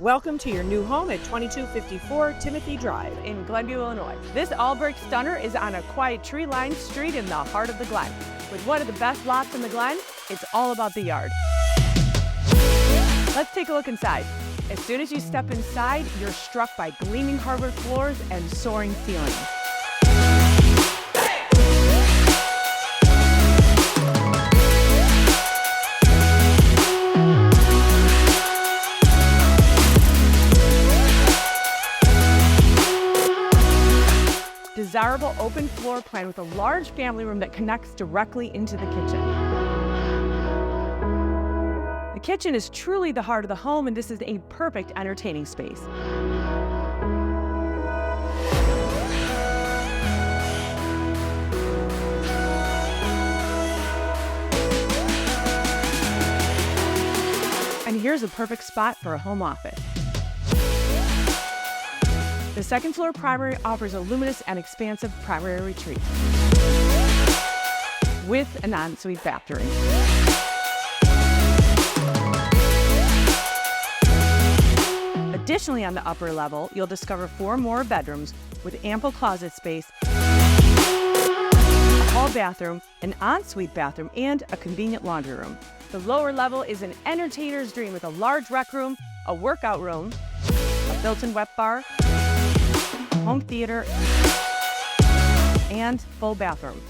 Welcome to your new home at 2254 Timothy Drive in Glenview, Illinois. This all-brick stunner is on a quiet tree-lined street in the heart of the Glen. With one of the best lots in the Glen, it's all about the yard. Let's take a look inside. As soon as you step inside, you're struck by gleaming hardwood floors and soaring ceilings. Desirable open floor plan with a large family room that connects directly into the kitchen. The kitchen is truly the heart of the home, and this is a perfect entertaining space. And here's a perfect spot for a home office. The second floor primary offers a luminous and expansive primary retreat with an ensuite bathroom. Additionally, on the upper level, you'll discover 4 more bedrooms with ample closet space, a hall bathroom, an ensuite bathroom, and a convenient laundry room. The lower level is an entertainer's dream with a large rec room, a workout room, a built-in wet bar, home theater, and full bathroom.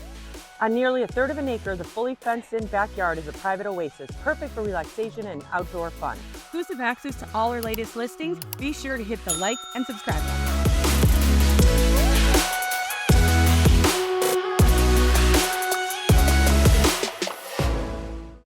On nearly 1/3 of an acre, the fully fenced-in backyard is a private oasis, perfect for relaxation and outdoor fun. Exclusive access to all our latest listings. Be sure to hit the like and subscribe button.